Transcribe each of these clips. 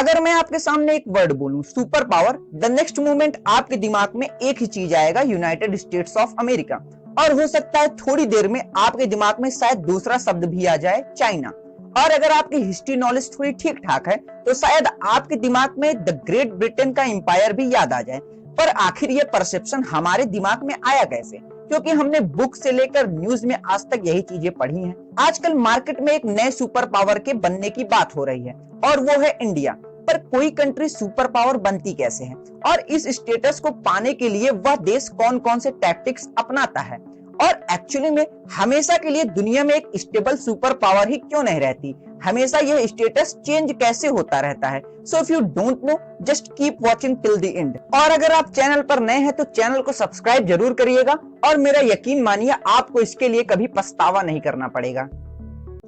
अगर मैं आपके सामने एक वर्ड बोलूं super power, the next moment आपके दिमाग में एक ही चीज आएगा, यूनाइटेड स्टेट्स ऑफ अमेरिका। और हो सकता है थोड़ी देर में आपके दिमाग में शायद दूसरा शब्द भी आ जाए, चाइना। और अगर आपकी हिस्ट्री नॉलेज थोड़ी ठीक ठाक है तो शायद आपके दिमाग में द ग्रेट ब्रिटेन का एम्पायर भी याद आ जाए। पर आखिर ये परसेप्शन हमारे दिमाग में आया कैसे? क्योंकि हमने बुक से लेकर न्यूज में आज तक यही चीजें पढ़ी हैं। आजकल मार्केट में एक नए सुपर पावर के बनने की बात हो रही है और वो है इंडिया। पर कोई कंट्री सुपर पावर बनती कैसे है और इस स्टेटस को पाने के लिए वह देश कौन कौन से टैक्टिक्स अपनाता है, और एक्चुअली में हमेशा के लिए दुनिया में एक स्टेबल सुपर पावर ही क्यों नहीं रहती? हमेशा यह स्टेटस चेंज कैसे होता रहता है? So if you don't know, just keep watching till the end. और अगर आप चैनल पर नए हैं तो चैनल को सब्सक्राइब जरूर करिएगा, और मेरा यकीन मानिए आपको इसके लिए कभी पछतावा नहीं करना पड़ेगा।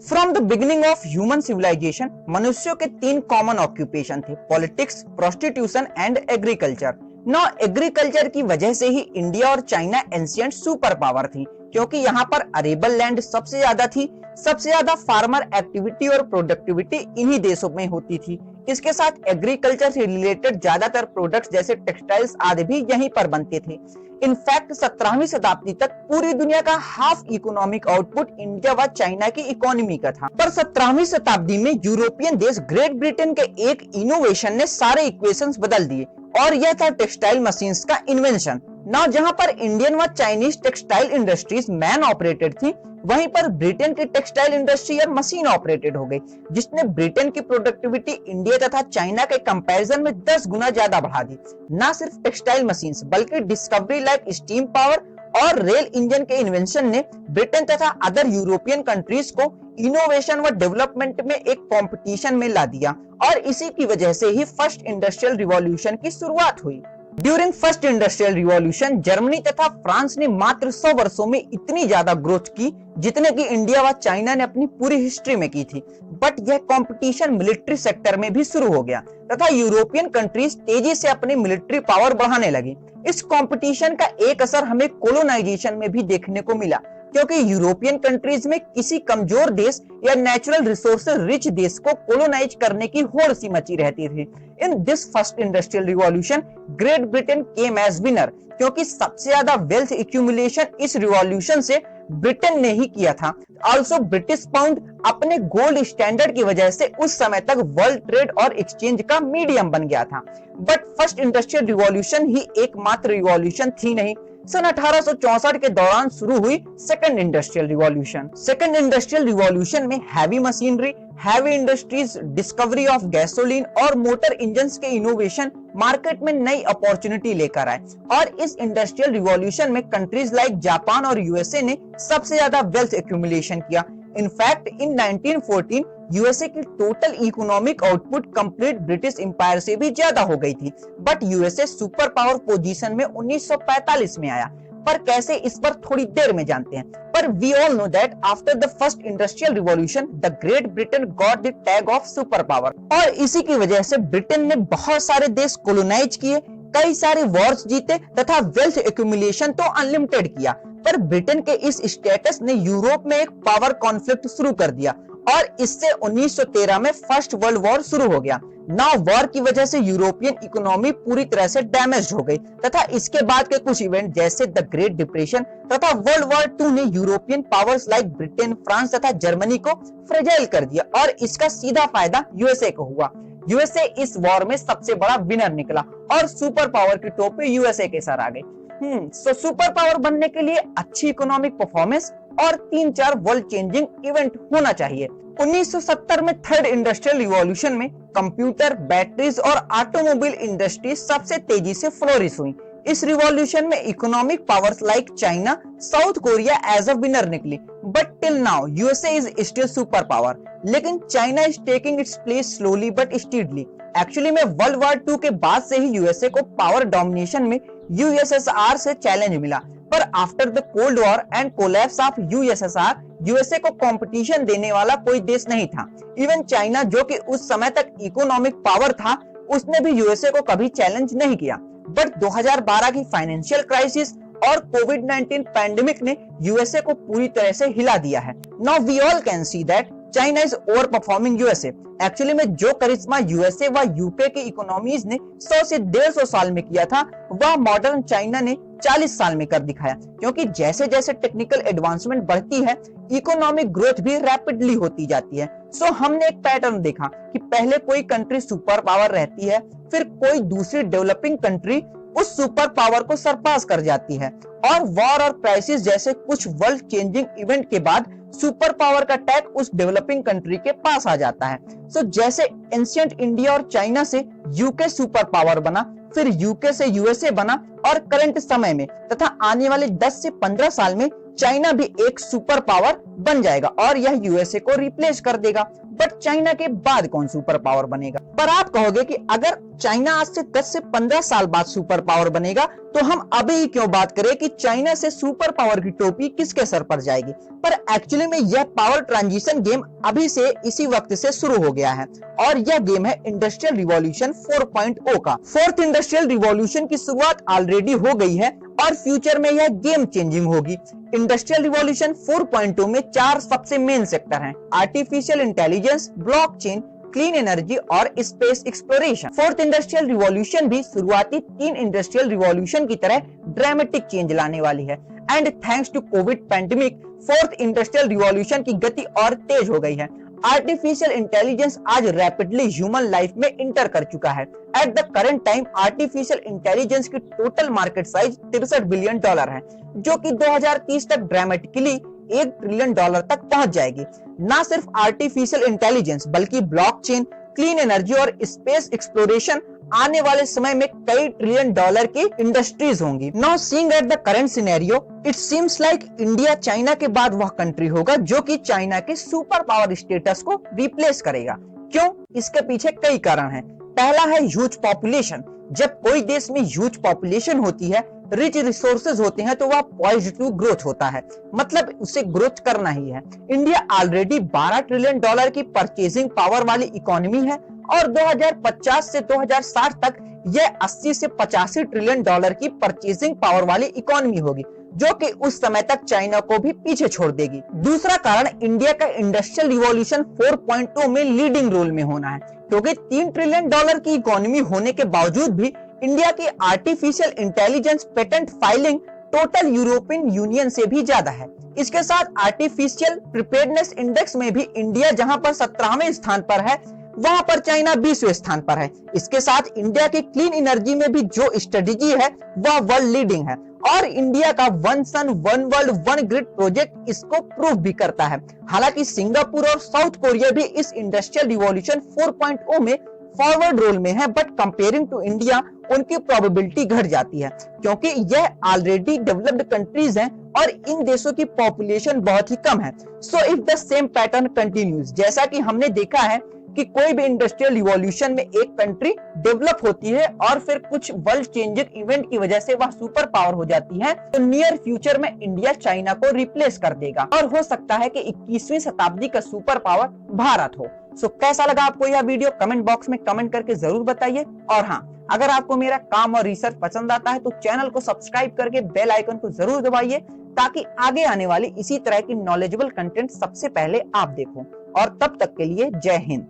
From the beginning of human civilisation, मनुष्यों के 3 कॉमन ऑक्यूपेशन थे, politics, prostitution and agriculture. Now agriculture की वजह से ही इंडिया और चाइना एंशिएंट सुपर पावर थी, क्योंकि यहाँ पर अरेबल लैंड सबसे ज्यादा थी। सबसे ज्यादा फार्मर एक्टिविटी और प्रोडक्टिविटी इन्हीं देशों में होती थी। इसके साथ एग्रीकल्चर से रिलेटेड ज्यादातर प्रोडक्ट्स जैसे टेक्सटाइल्स आदि भी यहीं पर बनते थे। इनफैक्ट 17वीं शताब्दी तक पूरी दुनिया का हाफ इकोनॉमिक आउटपुट इंडिया व चाइना की इकोनॉमी का था। पर 17वीं शताब्दी में यूरोपियन देश ग्रेट ब्रिटेन के एक इनोवेशन ने सारे इक्वेशंस बदल दिए, और यह था टेक्सटाइल मशीन्स का इन्वेंशन। ना जहां पर इंडियन व Chinese textile industries man operated थी, वहीं पर ब्रिटेन की टेक्सटाइल इंडस्ट्री या मशीन ऑपरेटेड हो गई, जिसने ब्रिटेन की प्रोडक्टिविटी इंडिया तथा चाइना के कंपैरिजन में 10 गुना ज्यादा बढ़ा दी। ना सिर्फ टेक्सटाइल मशीन्स बल्कि डिस्कवरी लाइक स्टीम पावर और रेल इंजन के इन्वेंशन ने ब्रिटेन तथा अदर यूरोपियन कंट्रीज को इनोवेशन व डेवलपमेंट में एक कंपटीशन में ला दिया, और इसी की वजह से ही फर्स्ट इंडस्ट्रियल रिवॉल्यूशन की शुरुआत हुई। During first industrial revolution Germany तथा फ्रांस ने मात्र 100 वर्षों में इतनी ज्यादा ग्रोथ की जितने की इंडिया व चाइना ने अपनी पूरी हिस्ट्री में की थी। बट यह कंपटीशन मिलिट्री सेक्टर में भी शुरू हो गया तथा यूरोपियन कंट्रीज तेजी से अपनी मिलिट्री पावर बढ़ाने लगी। इस कंपटीशन का एक असर हमें कोलोनाइजेशन में भी देखने को मिला, क्योंकि यूरोपियन कंट्रीज में किसी कमजोर देश या नेचुरल रिसोर्सेज रिच देश को कोलोनाइज करने की होड़ सी मची रहती थी। In this first industrial revolution Great Britain came as winner, क्योंकि सबसे ज्यादा वेल्थ एक्यूमुलेशन इस रिवॉल्यूशन से ब्रिटेन ने ही किया था। आल्सो ब्रिटिश पाउंड अपने गोल्ड स्टैंडर्ड की वजह से उस समय तक वर्ल्ड ट्रेड और एक्सचेंज का मीडियम बन गया था। बट फर्स्ट इंडस्ट्रियल रिवॉल्यूशन ही एकमात्र रिवॉल्यूशन थी नहीं। सन 1864 के दौरान शुरू हुई second industrial revolution. Second industrial revolution में heavy machinery, heavy industries, discovery of gasoline और मोटर इंजन्स के इनोवेशन मार्केट में नई अपॉर्चुनिटी लेकर आए, और इस इंडस्ट्रियल रिवॉल्यूशन में कंट्रीज लाइक जापान और यूएसए ने सबसे ज्यादा वेल्थ एक्यूमुलेशन किया। इनफैक्ट इन 1914 यूएसए की total economic output complete British Empire से भी ज्यादा हो गई थी। But USA super power position में 1945 में आया। पर कैसे, इस पर थोड़ी देर में जानते हैं। पर we all know that after the first industrial revolution the Great Britain got the tag of super power, और इसी की वजह से ब्रिटेन ने बहुत सारे देश कोलोनाइज किए, कई सारे वॉर्स जीते तथा वेल्थ एक्यूमुलेशन तो अनलिमिटेड किया। पर ब्रिटेन के इस स्टेटस ने यूरोप में एक पावर कॉन्फ्लिक्ट शुरू कर दिया, और इससे 1913 में फर्स्ट वर्ल्ड वॉर शुरू हो गया। नाउ वॉर की वजह से यूरोपियन इकोनॉमी पूरी तरह से डैमेज हो गई, तथा इसके बाद के कुछ इवेंट जैसे द ग्रेट डिप्रेशन तथा वर्ल्ड वॉर 2 ने European powers like Britain, France तथा जर्मनी को फ्रेजाइल कर दिया, और इसका सीधा फायदा यूएसए को हुआ। यूएसए इस वॉर में सबसे बड़ा विनर निकला, और सुपर पावर की टोपी यूएसए के सर आ गई। सो सुपर पावर बनने के लिए अच्छी इकोनॉमिक परफॉर्मेंस और 3-4 वर्ल्ड चेंजिंग इवेंट होना चाहिए। 1970 में थर्ड इंडस्ट्रियल रिवॉल्यूशन में कंप्यूटर, बैटरीज और ऑटोमोबाइल इंडस्ट्री सबसे तेजी से फ्लोरिश हुई। इस रिवॉल्यूशन में economic powers like China, South Korea as a winner निकली। But till now USA is still super power, लेकिन China is taking its place slowly but steadily. Actually में वर्ल्ड वॉर 2 के बाद से ही यूएसए को पावर डोमिनेशन में USSR से चैलेंज मिला, पर after the cold war and collapse of USSR USA को कंपटीशन देने वाला कोई देश नहीं था। इवन चाइना, जो कि उस समय तक इकोनॉमिक पावर था, उसने भी यूएसए को कभी चैलेंज नहीं किया। बट 2012 की फाइनेंशियल क्राइसिस और कोविड-19 पैंडेमिक ने यूएसए को पूरी तरह से हिला दिया है। Now we all can see that China is over performing USA. Actually में जो करिश्मा यूएसए व यूके की इकोनॉमीज ने 100 से 150 साल में किया था, वह मॉडर्न चाइना ने 40 साल में कर दिखाया। क्योंकि जैसे जैसे टेक्निकल एडवांसमेंट बढ़ती है, इकोनॉमिक ग्रोथ भी रैपिडली होती जाती है। सो हमने एक पैटर्न देखा कि पहले कोई कंट्री सुपर पावर रहती है, फिर कोई दूसरी डेवलपिंग कंट्री उस सुपर पावर को सरपास कर जाती है, और वॉर और क्राइसिस जैसे कुछ वर्ल्ड चेंजिंग इवेंट के बाद सुपर पावर का टैग उस डेवलपिंग कंट्री के पास आ जाता है। सो जैसे एंशिएंट इंडिया और चाइना से यूके सुपर पावर बना, फिर यूके से यूएसए बना, और करंट समय में तथा आने वाले 10 से 15 साल में चाइना भी एक सुपर पावर बन जाएगा और यह यूएसए को रिप्लेस कर देगा। बट चाइना के बाद कौन सुपर पावर बनेगा? पर आप कहोगे कि अगर चाइना आज से 10 से 15 साल बाद सुपर पावर बनेगा, तो हम अभी ही क्यों बात करें कि चाइना से सुपर पावर की टोपी किसके सर पर जाएगी? पर एक्चुअली में यह पावर ट्रांजिशन गेम अभी से इसी वक्त से शुरू हो गया है, और यह गेम है इंडस्ट्रियल रिवॉल्यूशन 4.0 का। फोर्थ इंडस्ट्रियल रिवॉल्यूशन की शुरुआत ऑलरेडी हो गई है और फ्यूचर में यह गेम चेंजिंग होगी। इंडस्ट्रियल रिवॉल्यूशन 4.0 में 4 सबसे मेन सेक्टर हैं: artificial intelligence, blockchain, clean energy और space exploration. Fourth industrial revolution भी शुरुआती 3 इंडस्ट्रियल रिवॉल्यूशन की तरह ड्रामेटिक चेंज लाने वाली है। And thanks to COVID pandemic, fourth industrial revolution की गति और तेज हो गई है। आर्टिफिशियल इंटेलिजेंस आज रैपिडली ह्यूमन लाइफ में इंटर कर चुका है। At the current time artificial intelligence की टोटल मार्केट साइज $63 बिलियन है, जो कि 2030 तक ड्रामेटिकली $1 ट्रिलियन तक पहुंच जाएगी। ना सिर्फ आर्टिफिशियल इंटेलिजेंस बल्कि ब्लॉकचेन, क्लीन एनर्जी और स्पेस एक्सप्लोरेशन आने वाले समय में कई $1 ट्रिलियन की इंडस्ट्रीज होंगी। Now seeing eight the current scenario, it seems like India China के बाद वह कंट्री होगा जो कि चाइना के सुपर पावर स्टेटस को रिप्लेस करेगा। क्यों? इसके पीछे कई कारण हैं। पहला है ह्यूज पॉपुलेशन। जब कोई देश में ह्यूज पॉपुलेशन होती है, रिच रिसोर्सेज होते हैं, तो वह पॉइज्ड टू ग्रोथ होता है, मतलब उसे ग्रोथ करना ही है। इंडिया ऑलरेडी $12 ट्रिलियन की परचेजिंग पावर वाली इकोनॉमी है और 2050 से 2060 तक यह 80 से 85 ट्रिलियन की परचेजिंग पावर वाली इकोनॉमी होगी, जो कि उस समय तक चाइना को भी पीछे छोड़ देगी। दूसरा कारण इंडिया का इंडस्ट्रियल रिवॉल्यूशन 4.0 में लीडिंग रोल में होना है, क्योंकि $3 ट्रिलियन की इकोनॉमी होने के बावजूद भी इंडिया की artificial intelligence patent filing total European union से भी ज्यादा है। इसके साथ आर्टिफिशियल प्रिपेयर्डनेस इंडेक्स में भी इंडिया जहां पर 17वें स्थान पर है, वहां पर चाइना 20वें स्थान पर है। इसके साथ इंडिया की क्लीन एनर्जी में भी जो स्ट्रेटेजी है वह वर्ल्ड लीडिंग है, और इंडिया का one sun one world one grid project इसको प्रूव भी करता है। हालांकि सिंगापुर और साउथ कोरिया भी इस इंडस्ट्रियल रिवॉल्यूशन 4.0 में फॉरवर्ड रोल में है, बट कंपेयरिंग टू इंडिया उनकी प्रोबेबिलिटी घट जाती है, क्योंकि यह ऑलरेडी डेवलप्ड कंट्रीज हैं और इन देशों की पॉपुलेशन बहुत ही कम है। So if the same pattern continues, जैसा कि हमने देखा है कि कोई भी इंडस्ट्रियल रिवॉल्यूशन में एक कंट्री डेवलप होती है और फिर कुछ वर्ल्ड चेंजिंग इवेंट की वजह से वह सुपर पावर हो जाती है, तो नियर फ्यूचर में इंडिया चाइना को रिप्लेस कर देगा और हो सकता है कि 21वीं शताब्दी का सुपर पावर भारत हो। सो कैसा लगा आपको यह वीडियो? कमेंट बॉक्स में कमेंट करके जरूर बताइए। और हाँ, अगर आपको मेरा काम और रिसर्च पसंद आता है तो चैनल को सब्सक्राइब करके बेल आइकन को जरूर दबाइए, ताकि आगे आने वाली इसी तरह की नॉलेजेबल कंटेंट सबसे पहले आप देखो। और तब तक के लिए जय हिंद।